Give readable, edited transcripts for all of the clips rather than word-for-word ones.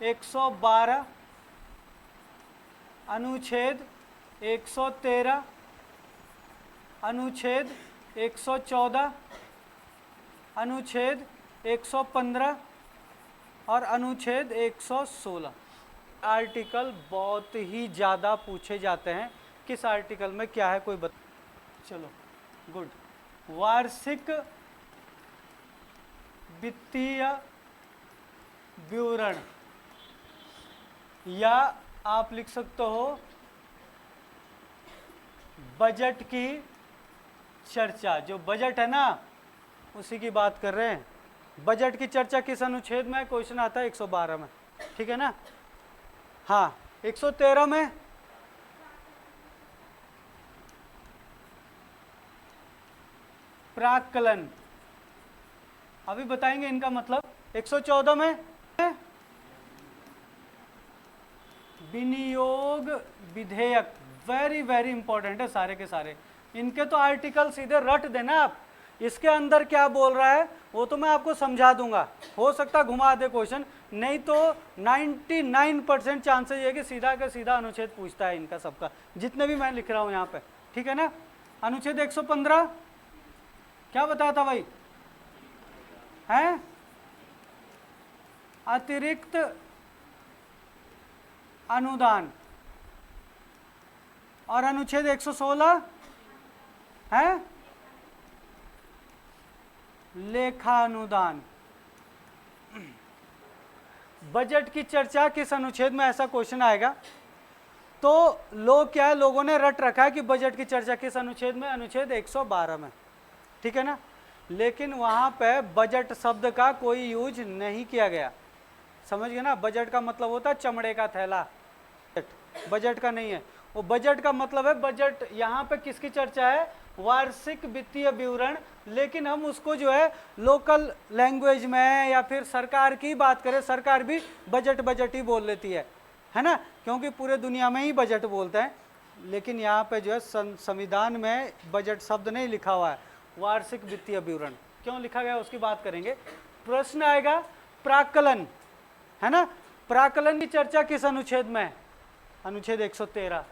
112, अनुच्छेद 113, अनुच्छेद 114, अनुच्छेद 115 और अनुच्छेद 116। आर्टिकल बहुत ही ज़्यादा पूछे जाते हैं, किस आर्टिकल में क्या है कोई बता। चलो गुड। वार्षिक वित्तीय विवरण, या आप लिख सकते हो बजट की चर्चा। जो बजट है ना उसी की बात कर रहे हैं। बजट की चर्चा किस अनुच्छेद में? क्वेश्चन आता है 112 में, ठीक है ना। हाँ 113 में प्राक्कलन, अभी बताएंगे इनका मतलब। 114 में विनियोग विधेयक, वेरी वेरी इंपॉर्टेंट है सारे के सारे। इनके तो आर्टिकल सीधे रट देना आप, इसके अंदर क्या बोल रहा है वो तो मैं आपको समझा दूंगा। हो सकता घुमा दे क्वेश्चन, नहीं तो 99% चांसेस ये कि सीधा का सीधा अनुच्छेद पूछता है इनका सबका, जितने भी मैं लिख रहा हूं यहाँ पे, ठीक है ना। अनुच्छेद 115 क्या बताया था भाई? हैं अतिरिक्त अनुदान। और अनुच्छेद 116 है लेखा अनुदान। बजट की चर्चा किस अनुच्छेद में, ऐसा क्वेश्चन आएगा तो लोग क्या है, लोगों ने रट रखा है कि बजट की चर्चा किस अनुच्छेद में? अनुच्छेद 112 में, ठीक है ना। लेकिन वहां पे बजट शब्द का कोई यूज नहीं किया गया, समझ गए ना। बजट का मतलब होता है चमड़े का थैला, बजट का नहीं है वो। बजट का मतलब है बजट, यहाँ पे किसकी चर्चा है? वार्षिक वित्तीय विवरण। लेकिन हम उसको जो है लोकल लैंग्वेज में या फिर सरकार की बात करें, सरकार भी बजट बजट ही बोल लेती है ना, क्योंकि पूरे दुनिया में ही बजट बोलते हैं। लेकिन यहाँ पे जो है संविधान में बजट शब्द नहीं लिखा हुआ है, वार्षिक वित्तीय विवरण क्यों लिखा गया उसकी बात करेंगे। प्रश्न आएगा प्राक्कलन, है ना। प्राक्कलन की चर्चा किस अनुच्छेद में? अनुच्छेद 113।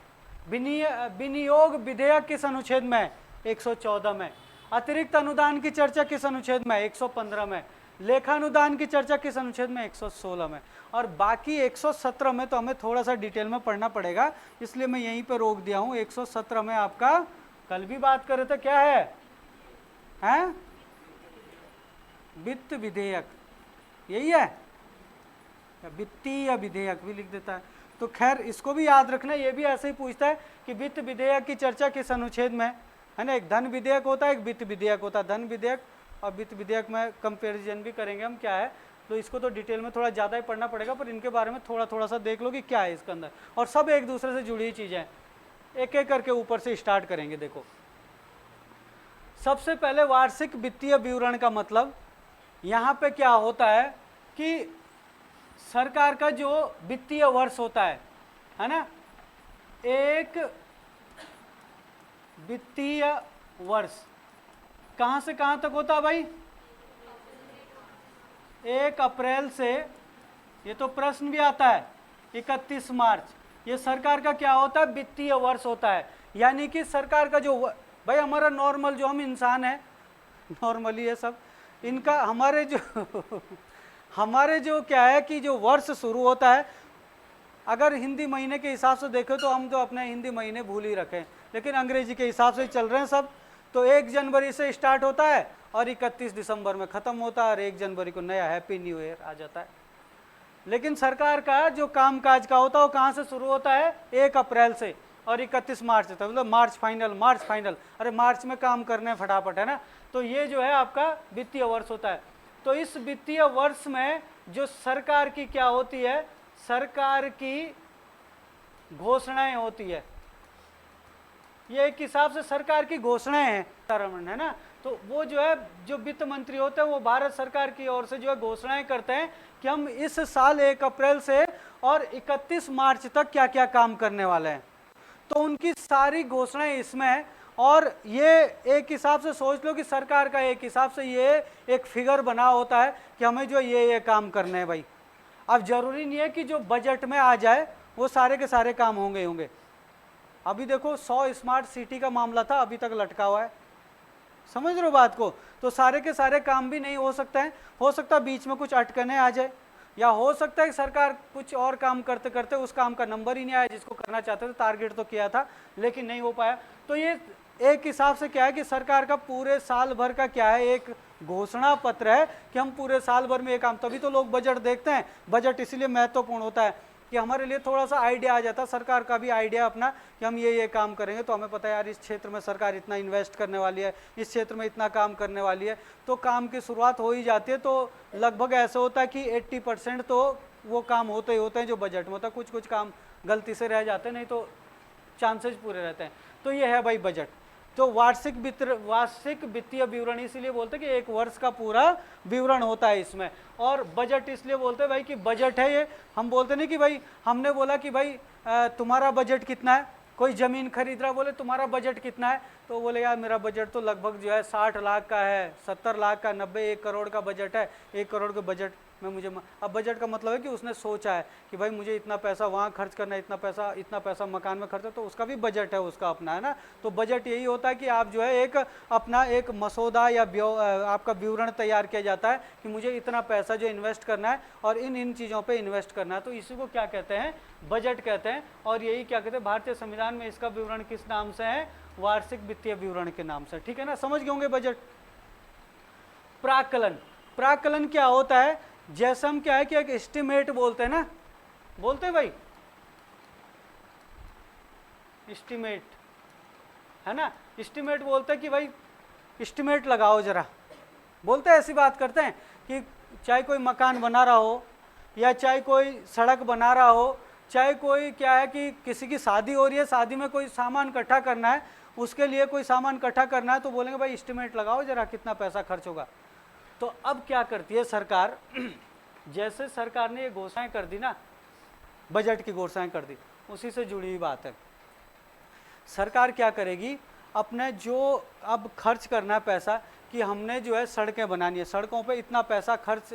विनियोग विधेयक किस अनुच्छेद में? 114 में। अतिरिक्त अनुदान की चर्चा किस अनुच्छेद में? 115 में। लेखानुदान की चर्चा किस अनुच्छेद में? 116 में। और बाकी 117 में तो हमें थोड़ा सा डिटेल में पढ़ना पड़ेगा, इसलिए मैं यहीं पे रोक दिया हूं। 117 में आपका कल भी बात करे थे, क्या है? हैं वित्त विधेयक, यही है, वित्तीय विधेयक भी लिख देता है। तो खैर इसको भी याद रखना, ये भी ऐसे ही पूछता है कि वित्त विधेयक की चर्चा किस अनुच्छेद में, है ना। एक धन विधेयक होता है, एक वित्त विधेयक होता है। धन विधेयक और वित्त विधेयक में कंपैरिजन भी करेंगे हम क्या है, तो इसको तो डिटेल में थोड़ा ज़्यादा ही पढ़ना पड़ेगा, पर इनके बारे में थोड़ा थोड़ा सा देख लो कि क्या है इसके अंदर। और सब एक दूसरे से जुड़ी हुई चीज़ें हैं, एक एक करके ऊपर से स्टार्ट करेंगे। देखो सबसे पहले वार्षिक वित्तीय विवरण का मतलब, यहाँ पे क्या होता है कि सरकार का जो वित्तीय वर्ष होता है ना, एक वित्तीय वर्ष कहाँ से कहाँ तक होता है भाई? 1 अप्रैल से, ये तो प्रश्न भी आता है, 31 मार्च, ये सरकार का क्या होता है? वित्तीय वर्ष होता है। यानी कि सरकार का जो भाई हमारा नॉर्मल जो हम इंसान है, नॉर्मली ये सब इनका हमारे जो क्या है कि जो वर्ष शुरू होता है, अगर हिंदी महीने के हिसाब से देखें तो हम तो अपने हिंदी महीने भूल ही रखें, लेकिन अंग्रेजी के हिसाब से चल रहे हैं सब। तो 1 जनवरी से स्टार्ट होता है और 31 दिसंबर में ख़त्म होता है, और 1 जनवरी को नया हैप्पी न्यू ईयर आ जाता है। लेकिन सरकार का जो कामकाज का होता है वो कहाँ से शुरू होता है? 1 अप्रैल से और 31 मार्च तक, मतलब मार्च फाइनल। अरे मार्च में काम करने फटाफट, है ना। तो ये जो है आपका वित्तीय वर्ष होता है। तो इस वित्तीय वर्ष में जो सरकार की क्या होती है? सरकार की घोषणाएं होती है। ये एक हिसाब से सरकार की घोषणाएं हैं, है ना। तो वो जो है, जो वित्त मंत्री होते हैं वो भारत सरकार की ओर से जो है घोषणाएं करते हैं कि हम इस साल 1 अप्रैल से और 31 मार्च तक क्या क्या काम करने वाले हैं। तो उनकी सारी घोषणाएं इसमें है। और ये एक हिसाब से सोच लो कि सरकार का एक हिसाब से ये एक फिगर बना होता है कि हमें जो ये काम करने हैं भाई। अब जरूरी नहीं है कि जो बजट में आ जाए वो सारे के सारे काम होंगे। अभी देखो 100 स्मार्ट सिटी का मामला था, अभी तक लटका हुआ है, समझ रहे हो बात को। तो सारे के सारे काम भी नहीं हो सकते हैं, हो सकता है बीच में कुछ अटकने आ जाए, या हो सकता है सरकार कुछ और काम करते करते उस काम का नंबर ही नहीं आया जिसको करना चाहते थे, टारगेट तो किया था लेकिन नहीं हो पाया। तो ये एक हिसाब से क्या है कि सरकार का पूरे साल भर का क्या है, एक घोषणा पत्र है कि हम पूरे साल भर में ये काम, तभी तो लोग बजट देखते हैं। बजट इसलिए महत्वपूर्ण होता है कि हमारे लिए थोड़ा सा आइडिया आ जाता है, सरकार का भी आइडिया अपना कि हम ये काम करेंगे, तो हमें पता है यार इस क्षेत्र में सरकार इतना इन्वेस्ट करने वाली है, इस क्षेत्र में इतना काम करने वाली है, तो काम की शुरुआत हो ही जाती है। तो लगभग ऐसा होता है कि 80% तो वो काम होते ही होते हैं जो बजट में होता है, कुछ कुछ काम गलती से रह जाते हैं, नहीं तो चांसेस पूरे रहते हैं। तो ये है भाई बजट। तो वार्षिक वित्तीय विवरण इसीलिए बोलते हैं कि एक वर्ष का पूरा विवरण होता है इसमें। और बजट इसलिए बोलते हैं भाई कि बजट है ये, हम बोलते नहीं कि भाई हमने बोला कि भाई तुम्हारा बजट कितना है, कोई ज़मीन खरीद रहा, बोले तुम्हारा बजट कितना है, तो बोले यार मेरा बजट तो लगभग जो है 60 लाख का है, 70 लाख का, 90, 1 करोड़ का बजट है, 1 करोड़ के बजट में मुझे। अब बजट का मतलब है कि उसने सोचा है कि भाई मुझे इतना पैसा वहाँ खर्च करना है, इतना पैसा मकान में खर्च है, तो उसका भी बजट है उसका अपना, है ना। तो बजट यही होता है कि आप जो है एक अपना एक मसौदा या आपका विवरण तैयार किया जाता है कि मुझे इतना पैसा जो इन्वेस्ट करना है और इन चीज़ों पर इन्वेस्ट करना है, तो इसी को क्या कहते हैं, बजट कहते हैं। और यही क्या कहते हैं, भारतीय संविधान में इसका विवरण किस नाम से है, वार्षिक वित्तीय विवरण के नाम से, ठीक है ना, समझ गए होंगे बजट। प्राक्कलन, प्राक्कलन क्या होता है, जैसे हम क्या है कि एक एस्टिमेट बोलते हैं ना, बोलते हैं भाई एस्टिमेट, है ना, एस्टिमेट बोलते हैं कि भाई एस्टिमेट लगाओ जरा, बोलते हैं, ऐसी बात करते हैं कि चाहे कोई मकान बना रहा हो, या चाहे कोई सड़क बना रहा हो, चाहे कोई क्या है कि किसी की शादी हो रही है, शादी में कोई सामान इकट्ठा करना है, उसके लिए कोई सामान इकट्ठा करना है, तो बोलेंगे भाई एस्टिमेट लगाओ जरा कितना पैसा खर्च होगा। तो अब क्या करती है सरकार, जैसे सरकार ने ये घोषणाएं कर दी ना, बजट की घोषणाएं कर दी, उसी से जुड़ी हुई बात है। सरकार क्या करेगी, अपने जो अब खर्च करना है पैसा, कि हमने जो है सड़कें बनानी है, सड़कों पे इतना पैसा खर्च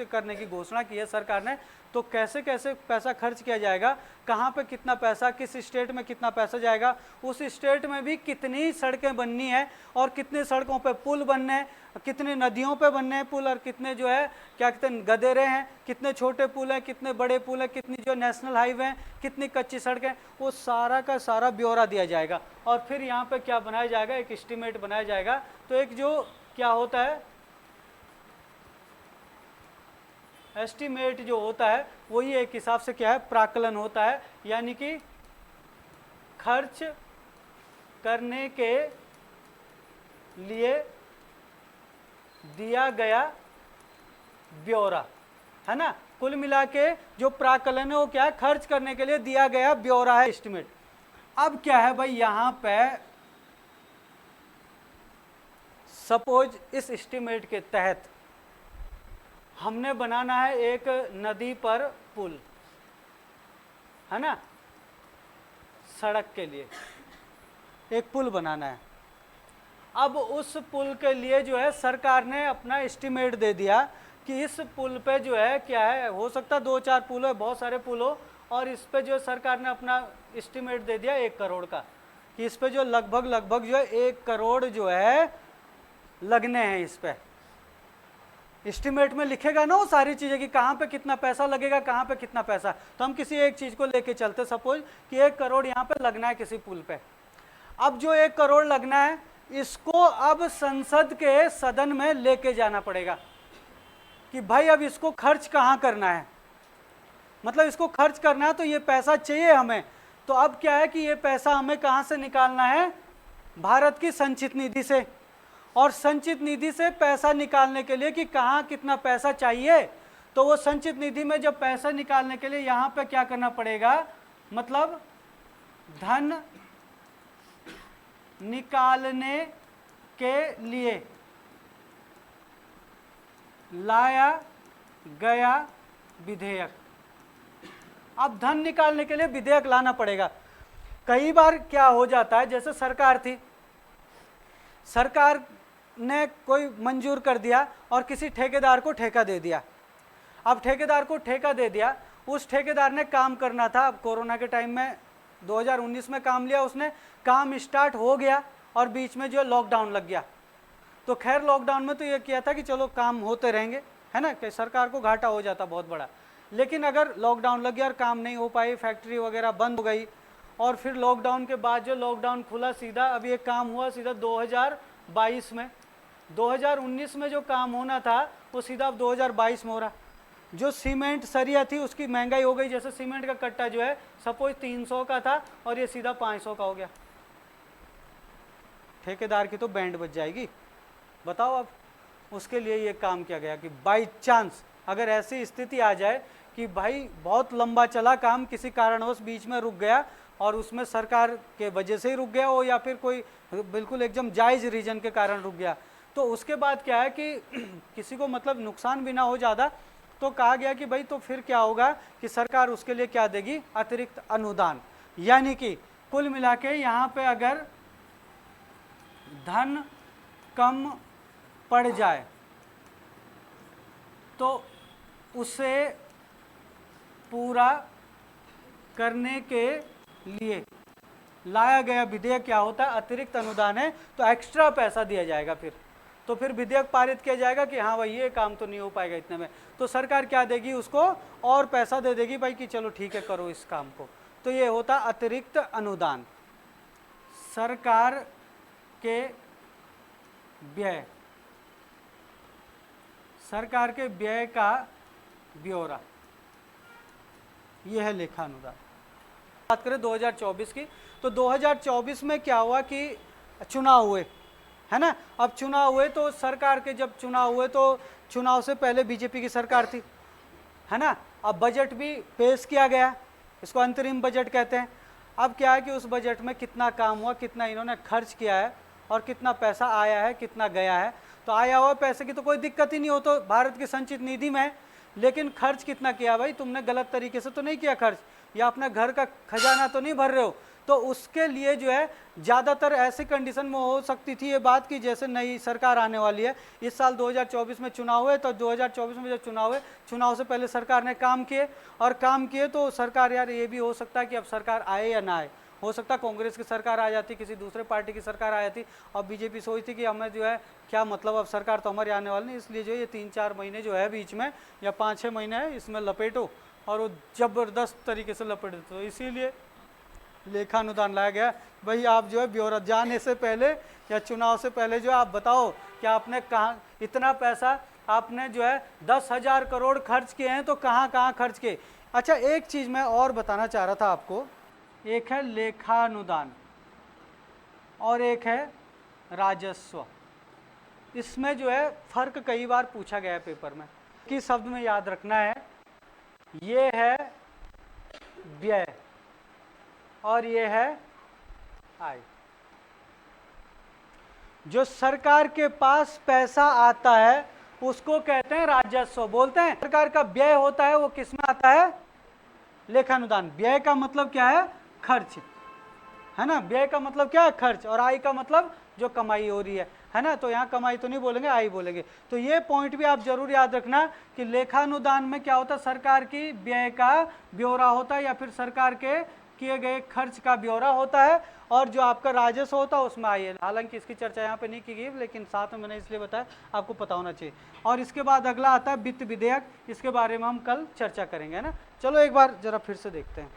करने की घोषणा की है सरकार ने, तो कैसे कैसे पैसा खर्च किया जाएगा, कहाँ पे कितना पैसा, किस स्टेट में कितना पैसा जाएगा, उस स्टेट में भी कितनी सड़कें बननी है, और कितने सड़कों पे पुल बनने हैं, कितने नदियों पे बनने हैं पुल, और कितने जो है क्या कहते हैं गदेरे हैं, कितने छोटे पुल हैं, कितने बड़े पुल हैं, कितनी जो नेशनल हाईवे हैं, कितनी कच्ची सड़कें, वो सारा का सारा ब्यौरा दिया जाएगा। और फिर यहाँ पे क्या बनाया जाएगा, एक एस्टिमेट बनाया जाएगा। तो एक जो क्या होता है एस्टिमेट जो होता है, वही एक हिसाब से क्या है, प्राक्कलन होता है, यानी कि खर्च करने के लिए दिया गया ब्यौरा, है ना। कुल मिला के जो प्राक्कलन है वो क्या है, खर्च करने के लिए दिया गया ब्यौरा है, एस्टिमेट। अब क्या है भाई, यहाँ पे सपोज इस एस्टिमेट के तहत हमने बनाना है एक नदी पर पुल, है ना, सड़क के लिए एक पुल बनाना है। अब उस पुल के लिए जो है सरकार ने अपना एस्टिमेट दे दिया कि इस पुल पे जो है क्या है, हो सकता है 2-4 पुल हो, बहुत सारे पुल हो, और इस पे जो है सरकार ने अपना एस्टिमेट दे दिया 1 करोड़ का, कि इस पे जो लगभग जो है 1 करोड़ जो है लगने हैं इस पे। एस्टिमेट में लिखेगा ना वो सारी चीज़ें कि कहाँ पे कितना पैसा लगेगा, कहाँ पे कितना पैसा। तो हम किसी एक चीज़ को लेके चलते, सपोज कि 1 करोड़ यहाँ पे लगना है किसी पुल पे। अब जो 1 करोड़ लगना है, इसको अब संसद के सदन में लेके जाना पड़ेगा कि भाई अब इसको खर्च कहाँ करना है, मतलब इसको खर्च करना है तो ये पैसा चाहिए हमें। तो अब क्या है कि ये पैसा हमें कहाँ से निकालना है, भारत की संचित निधि से। और संचित निधि से पैसा निकालने के लिए कि कहाँ कितना पैसा चाहिए, तो वो संचित निधि में जब पैसा निकालने के लिए यहाँ पे क्या करना पड़ेगा, मतलब धन निकालने के लिए लाया गया विधेयक। अब धन निकालने के लिए विधेयक लाना पड़ेगा। कई बार क्या हो जाता है, जैसे सरकार थी, सरकार ने कोई मंजूर कर दिया और किसी ठेकेदार को ठेका दे दिया, अब ठेकेदार को ठेका दे दिया, उस ठेकेदार ने काम करना था। अब कोरोना के टाइम में 2019 में काम लिया उसने, काम स्टार्ट हो गया और बीच में जो है लॉकडाउन लग गया। तो खैर लॉकडाउन में तो ये किया था कि चलो काम होते रहेंगे, है ना, कि सरकार को घाटा हो जाता बहुत बड़ा। लेकिन अगर लॉकडाउन लग गया और काम नहीं हो पाई, फैक्ट्री वगैरह बंद हो गई, और फिर लॉकडाउन के बाद जो लॉकडाउन खुला सीधा, अब ये काम हुआ सीधा 2022 में। 2019 में जो काम होना था वो सीधा अब 2022 में हो रहा। जो सीमेंट सरिया थी उसकी महंगाई हो गई, जैसे सीमेंट का कट्टा जो है सपोज 300 का था और ये सीधा 500 का हो गया। ठेकेदार की तो बैंड बज जाएगी। बताओ अब उसके लिए ये काम किया गया कि बाई चांस अगर ऐसी स्थिति आ जाए कि भाई बहुत लंबा चला काम, किसी कारणवश बीच में रुक गया और उसमें सरकार के वजह से ही रुक गया हो या फिर कोई बिल्कुल एकदम जायज़ रीजन के कारण रुक गया, तो उसके बाद क्या है कि किसी को मतलब नुकसान भी ना हो ज़्यादा, तो कहा गया कि भाई तो फिर क्या होगा कि सरकार उसके लिए क्या देगी, अतिरिक्त अनुदान। यानी कि कुल मिला के यहाँ पे अगर धन कम पड़ जाए तो उसे पूरा करने के लिए लाया गया विधेयक क्या होता है, अतिरिक्त अनुदान है, तो एक्स्ट्रा पैसा दिया जाएगा। फिर विधेयक पारित किया जाएगा कि हाँ भाई ये काम तो नहीं हो पाएगा इतने में, तो सरकार क्या देगी, उसको और पैसा दे देगी भाई कि चलो ठीक है करो इस काम को। तो ये होता अतिरिक्त अनुदान। सरकार के व्यय, सरकार के व्यय का ब्यौरा, यह है लेखा अनुदान। बात करें 2024 की, तो 2024 में क्या हुआ कि चुनाव हुए, है ना। अब चुनाव हुए तो सरकार के जब चुनाव हुए तो चुनाव से पहले बीजेपी की सरकार थी, है ना। अब बजट भी पेश किया गया, इसको अंतरिम बजट कहते हैं। अब क्या है कि उस बजट में कितना काम हुआ, कितना इन्होंने खर्च किया है और कितना पैसा आया है, कितना गया है। तो आया हुआ पैसे की तो कोई दिक्कत ही नहीं हो, तो भारत की संचित निधि में है। लेकिन खर्च कितना किया भाई, तुमने गलत तरीके से तो नहीं किया खर्च, या अपना घर का खजाना तो नहीं भर रहे हो। तो उसके लिए जो है ज़्यादातर ऐसी कंडीशन में हो सकती थी ये बात कि जैसे नई सरकार आने वाली है, इस साल 2024 में चुनाव हुए, तो 2024 में जब चुनाव हुए, चुनाव से पहले सरकार ने काम किए, और काम किए तो सरकार, यार ये भी हो सकता है कि अब सरकार आए या ना आए, हो सकता है कांग्रेस की सरकार आ जाती, किसी दूसरे पार्टी की सरकार आ जाती, और बीजेपी सोचती कि हमें जो है क्या मतलब, अब सरकार तो हमारी आने वाली नहीं, इसलिए जो ये 3-4 महीने जो है बीच में, या 5-6 महीने है, इसमें लपेटो, और वो ज़बरदस्त तरीके से लपेट देते। तो इसीलिए लेखा अनुदान लाया गया। भाई आप जो है ब्यौरा जाने से पहले या चुनाव से पहले जो है आप बताओ कि आपने कहाँ इतना पैसा, आपने जो है 10,000 करोड़ खर्च किए हैं, तो कहाँ कहाँ खर्च किए। अच्छा एक चीज़ मैं और बताना चाह रहा था आपको, एक है लेखा अनुदान और एक है राजस्व। इसमें जो है फर्क कई बार पूछा गया है पेपर में, कि शब्द में याद रखना है, ये है व्यय और ये है आय। जो सरकार के पास पैसा आता है उसको कहते हैं राजस्व, बोलते हैं। सरकार का व्यय होता है वो किस में आता है, लेखानुदान। व्यय का मतलब क्या है, खर्च, है ना। व्यय का मतलब क्या है, खर्च, और आय का मतलब जो कमाई हो रही है ना। तो यहाँ कमाई तो नहीं बोलेंगे, आय बोलेंगे। तो ये पॉइंट भी आप जरूर याद रखना कि लेखानुदान में क्या होता है, सरकार की व्यय का ब्यौरा होता है या फिर सरकार के किए गए खर्च का ब्यौरा होता है, और जो आपका राजस्व होता है उसमें आय है। हालांकि इसकी चर्चा यहाँ पे नहीं की गई, लेकिन साथ में मैंने इसलिए बताया, आपको पता होना चाहिए। और इसके बाद अगला आता है वित्त विधेयक, इसके बारे में हम कल चर्चा करेंगे, है ना। चलो एक बार जरा फिर से देखते हैं।